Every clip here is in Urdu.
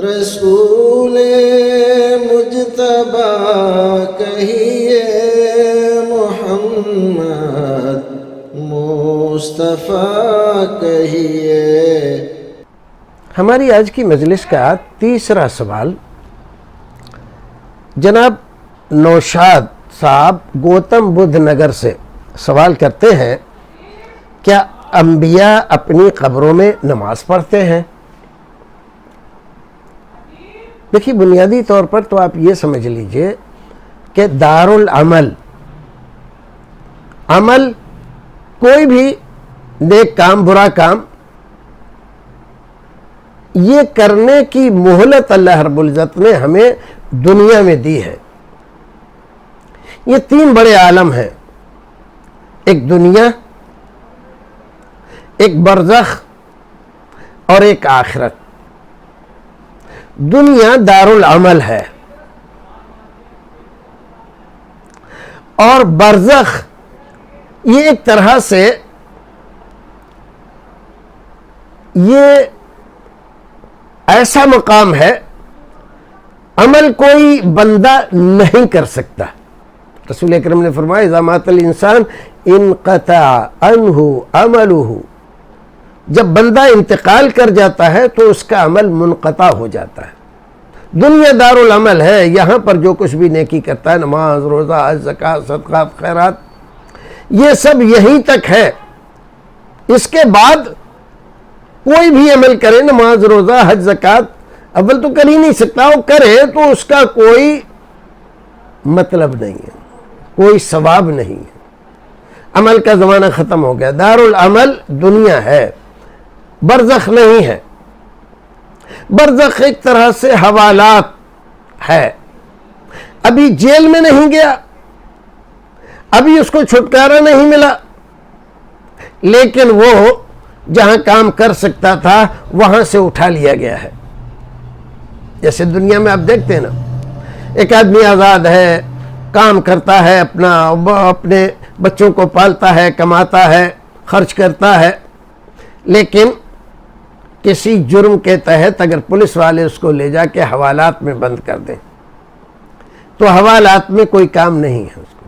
رسول مجتبی کہیے، محمد مصطفیٰ کہیے۔ ہماری آج کی مجلس کا تیسرا سوال جناب نوشاد صاحب گوتم بدھ نگر سے سوال کرتے ہیں، کیا انبیاء اپنی قبروں میں نماز پڑھتے ہیں؟ دیکھیے، بنیادی طور پر تو آپ یہ سمجھ لیجئے کہ دار العمل، عمل کوئی بھی نیک کام برا کام، یہ کرنے کی مہلت اللہ رب العزت نے ہمیں دنیا میں دی ہے۔ یہ تین بڑے عالم ہیں، ایک دنیا، ایک برزخ اور ایک آخرت۔ دنیا دار العمل ہے اور برزخ یہ ایک طرح سے یہ ایسا مقام ہے، عمل کوئی بندہ نہیں کر سکتا۔ رسول اکرم نے فرمایا اذا مات الانسان انقطع عنہ عملہ، جب بندہ انتقال کر جاتا ہے تو اس کا عمل منقطع ہو جاتا ہے۔ دنیا دار العمل ہے، یہاں پر جو کچھ بھی نیکی کرتا ہے، نماز، روزہ، حج، زکوٰۃ، صدقات، خیرات، یہ سب یہیں تک ہے۔ اس کے بعد کوئی بھی عمل کرے، نماز، روزہ، حج، زکوٰۃ، اول تو کر ہی نہیں سکتا، وہ کرے تو اس کا کوئی مطلب نہیں ہے، کوئی ثواب نہیں ہے۔ عمل کا زمانہ ختم ہو گیا۔ دار العمل دنیا ہے، برزخ نہیں ہے۔ برزخ ایک طرح سے حوالات ہے۔ ابھی جیل میں نہیں گیا، ابھی اس کو چھٹکارا نہیں ملا، لیکن وہ جہاں کام کر سکتا تھا وہاں سے اٹھا لیا گیا ہے۔ جیسے دنیا میں آپ دیکھتے ہیں نا، ایک آدمی آزاد ہے، کام کرتا ہے، اپنے بچوں کو پالتا ہے، کماتا ہے، خرچ کرتا ہے، لیکن کسی جرم کے تحت اگر پولیس والے اس کو لے جا کے حوالات میں بند کر دیں تو حوالات میں کوئی کام نہیں ہے، اس کو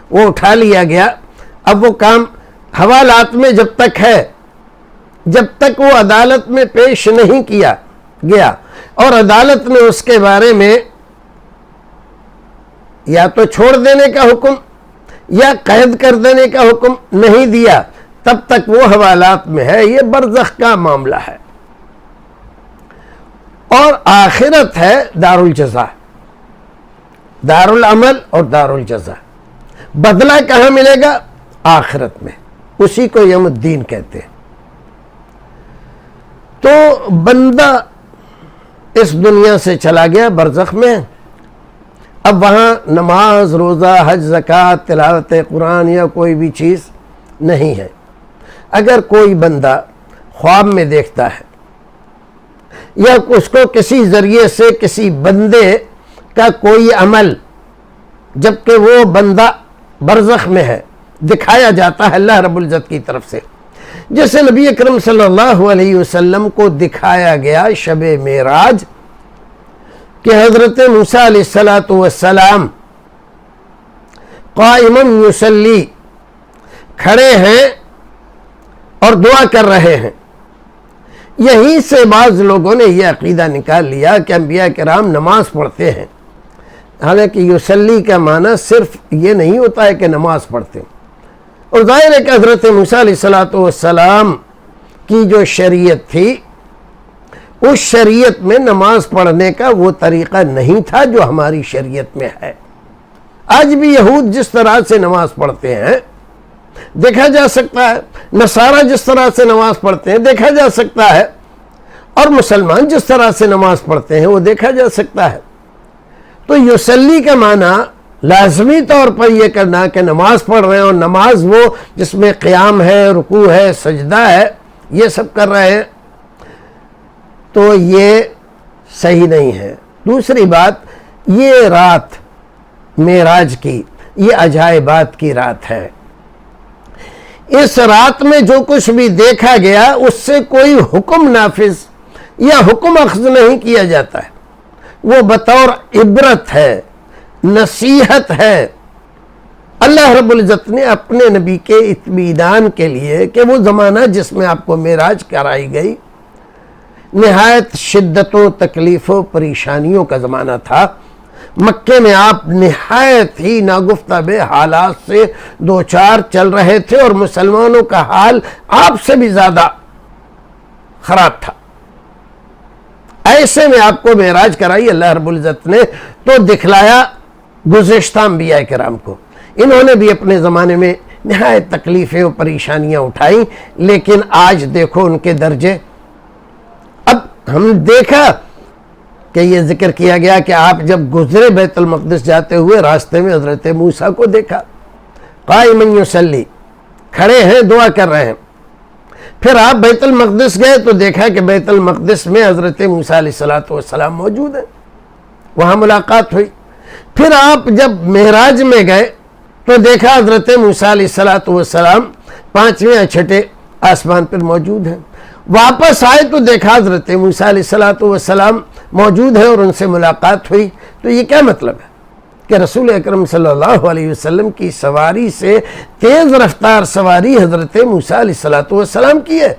وہ اٹھا لیا گیا۔ اب وہ کام حوالات میں جب تک ہے، جب تک وہ عدالت میں پیش نہیں کیا گیا اور عدالت نے اس کے بارے میں یا تو چھوڑ دینے کا حکم یا قید کر دینے کا حکم نہیں دیا، تب تک وہ حوالات میں ہے۔ یہ برزخ کا معاملہ ہے۔ اور آخرت ہے دار الجزا، دار العمل اور دار الجزا۔ بدلہ کہاں ملے گا؟ آخرت میں، اسی کو یوم الدین کہتے ہیں۔ تو بندہ اس دنیا سے چلا گیا برزخ میں، اب وہاں نماز، روزہ، حج، زکوٰۃ، تلاوت قرآن یا کوئی بھی چیز نہیں ہے۔ اگر کوئی بندہ خواب میں دیکھتا ہے یا اس کو کسی ذریعے سے کسی بندے کا کوئی عمل، جبکہ وہ بندہ برزخ میں ہے، دکھایا جاتا ہے اللہ رب العزت کی طرف سے، جیسے نبی اکرم صلی اللہ علیہ وسلم کو دکھایا گیا شب معراج کہ حضرت موسیٰ علیہ السلام قائما یصلی، کھڑے ہیں اور دعا کر رہے ہیں۔ یہیں سے بعض لوگوں نے یہ عقیدہ نکال لیا کہ انبیاء کرام نماز پڑھتے ہیں، حالانکہ یصلی کا معنی صرف یہ نہیں ہوتا ہے کہ نماز پڑھتے ہیں۔ اور ظاہر ہے کہ حضرت موسیٰ علیہ السلام کی جو شریعت تھی، اس شریعت میں نماز پڑھنے کا وہ طریقہ نہیں تھا جو ہماری شریعت میں ہے۔ آج بھی یہود جس طرح سے نماز پڑھتے ہیں دیکھا جا سکتا ہے، نصارہ جس طرح سے نماز پڑھتے ہیں دیکھا جا سکتا ہے، اور مسلمان جس طرح سے نماز پڑھتے ہیں وہ دیکھا جا سکتا ہے۔ تو یصلی کا معنی لازمی طور پر یہ کرنا کہ نماز پڑھ رہے ہیں، اور نماز وہ جس میں قیام ہے، رکوع ہے، سجدہ ہے، یہ سب کر رہے ہیں، تو یہ صحیح نہیں ہے۔ دوسری بات، یہ رات معراج کی، یہ عجائبات کی رات ہے۔ اس رات میں جو کچھ بھی دیکھا گیا اس سے کوئی حکم نافذ یا حکم اخذ نہیں کیا جاتا ہے، وہ بطور عبرت ہے، نصیحت ہے۔ اللہ رب العزت نے اپنے نبی کے اطمینان کے لیے کہ وہ زمانہ جس میں آپ کو معراج کرائی گئی نہایت شدتوں، تکلیفوں، پریشانیوں کا زمانہ تھا، مکے میں آپ نہایت ہی ناگفتہ بے حالات سے دوچار چل رہے تھے، اور مسلمانوں کا حال آپ سے بھی زیادہ خراب تھا۔ ایسے میں آپ کو معراج کرائی اللہ رب العزت نے تو دکھلایا گزشتہ انبیاء کرام کو۔ انہوں نے بھی اپنے زمانے میں نہایت تکلیفیں اور پریشانیاں اٹھائیں، لیکن آج دیکھو ان کے درجے۔ اب ہم دیکھا کہ یہ ذکر کیا گیا کہ آپ جب گزرے بیت المقدس جاتے ہوئے راستے میں حضرت موسیٰ کو دیکھا قائما یصلی، کھڑے ہیں دعا کر رہے ہیں۔ پھر آپ بیت المقدس گئے تو دیکھا کہ بیت المقدس میں حضرت موسیٰ علیہ السلام موجود ہیں، وہاں ملاقات ہوئی۔ پھر آپ جب معراج میں گئے تو دیکھا حضرت موسیٰ علیہ السلام 5ویں یا 6ٹھے آسمان پر موجود ہیں۔ واپس آئے تو دیکھا حضرت موسیٰ علیہ السلام موجود ہیں اور ان سے ملاقات ہوئی۔ تو یہ کیا مطلب ہے کہ رسول اکرم صلی اللہ علیہ وسلم کی سواری سے تیز رفتار سواری حضرت موسیٰ علیہ السلام کی ہے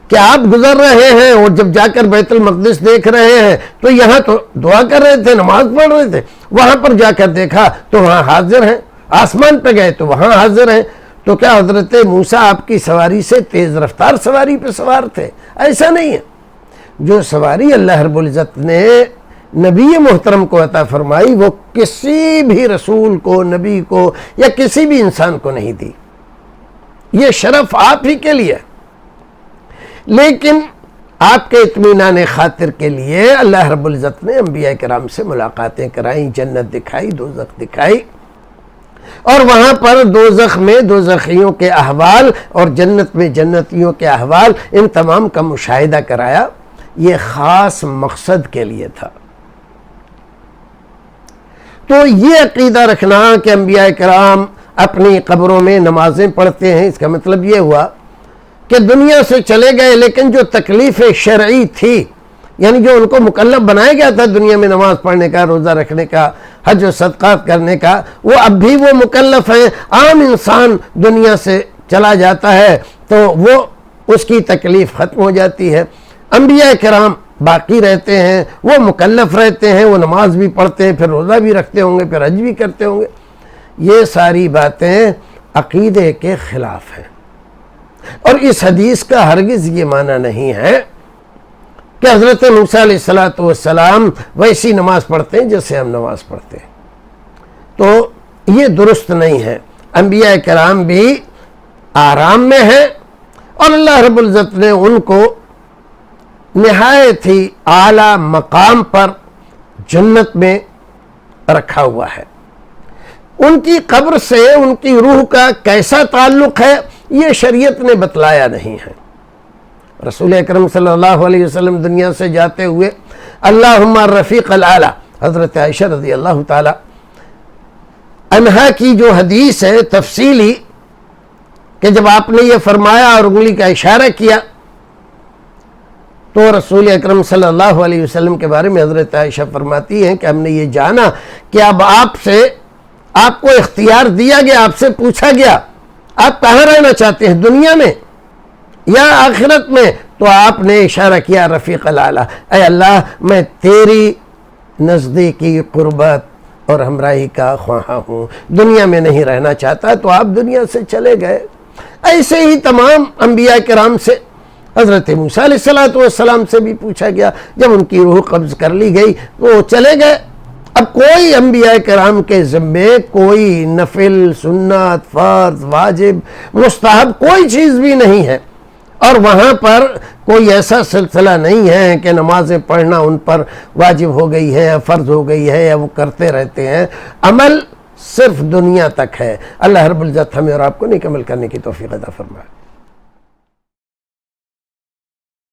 کہ آپ گزر رہے ہیں اور جب جا کر بیت المقدس دیکھ رہے ہیں تو یہاں تو دعا کر رہے تھے، نماز پڑھ رہے تھے، وہاں پر جا کر دیکھا تو وہاں حاضر ہیں، آسمان پہ گئے تو وہاں حاضر ہیں۔ تو کیا حضرت موسیٰ آپ کی سواری سے تیز رفتار سواری پہ سوار تھے؟ ایسا نہیں ہے۔ جو سواری اللہ رب العزت نے نبی محترم کو عطا فرمائی وہ کسی بھی رسول کو، نبی کو یا کسی بھی انسان کو نہیں دی، یہ شرف آپ ہی کے لیے۔ لیکن آپ کے اطمینان خاطر کے لیے اللہ رب العزت نے انبیاء کرام سے ملاقاتیں کرائیں، جنت دکھائی، دوزخ دکھائی، اور وہاں پر دوزخ میں دوزخیوں کے احوال اور جنت میں جنتیوں کے احوال، ان تمام کا مشاہدہ کرایا۔ یہ خاص مقصد کے لیے تھا۔ تو یہ عقیدہ رکھنا کہ انبیاء کرام اپنی قبروں میں نمازیں پڑھتے ہیں، اس کا مطلب یہ ہوا کہ دنیا سے چلے گئے لیکن جو تکلیف شرعی تھی، یعنی جو ان کو مکلف بنایا گیا تھا دنیا میں نماز پڑھنے کا، روزہ رکھنے کا، حج و صدقات کرنے کا، وہ اب بھی وہ مکلف ہیں۔ عام انسان دنیا سے چلا جاتا ہے تو وہ اس کی تکلیف ختم ہو جاتی ہے۔ انبیاء کرام باقی رہتے ہیں، وہ مکلف رہتے ہیں، وہ نماز بھی پڑھتے ہیں، پھر روزہ بھی رکھتے ہوں گے، پھر حج بھی کرتے ہوں گے۔ یہ ساری باتیں عقیدے کے خلاف ہیں، اور اس حدیث کا ہرگز یہ معنی نہیں ہے کہ حضرت موسیٰ علیہ السلام ویسی نماز پڑھتے ہیں جیسے ہم نماز پڑھتے ہیں، تو یہ درست نہیں ہے۔ انبیاء کرام بھی آرام میں ہیں، اور اللہ رب العزت نے ان کو نہایت ہی اعلیٰ مقام پر جنت میں رکھا ہوا ہے۔ ان کی قبر سے ان کی روح کا کیسا تعلق ہے یہ شریعت نے بتلایا نہیں ہے۔ رسول اکرم صلی اللہ علیہ وسلم دنیا سے جاتے ہوئے اللہم الرفیق الاعلیٰ، حضرت عائشہ رضی اللہ تعالی عنہا کی جو حدیث ہے تفصیلی، کہ جب آپ نے یہ فرمایا اور انگلی کا اشارہ کیا تو رسول اکرم صلی اللہ علیہ وسلم کے بارے میں حضرت عائشہ فرماتی ہیں کہ ہم نے یہ جانا کہ اب آپ کو اختیار دیا گیا، آپ سے پوچھا گیا آپ کہاں رہنا چاہتے ہیں، دنیا میں یا آخرت میں؟ تو آپ نے اشارہ کیا رفیق الاعلیٰ، اے اللہ میں تیری نزدیکی، قربت اور ہمراہی کا خواہاں ہوں، دنیا میں نہیں رہنا چاہتا۔ تو آپ دنیا سے چلے گئے۔ ایسے ہی تمام انبیاء کرام سے، حضرت موسیٰ علیہ السلام سے بھی پوچھا گیا، جب ان کی روح قبض کر لی گئی وہ چلے گئے۔ اب کوئی انبیاء کرام کے ذمے کوئی نفل، سنت، فرض، واجب، مستحب کوئی چیز بھی نہیں ہے، اور وہاں پر کوئی ایسا سلسلہ نہیں ہے کہ نمازیں پڑھنا ان پر واجب ہو گئی ہے یا فرض ہو گئی ہے یا وہ کرتے رہتے ہیں۔ عمل صرف دنیا تک ہے۔ اللہ رب العزت ہمیں اور آپ کو نیک عمل کرنے کی توفیق عطا فرمائے۔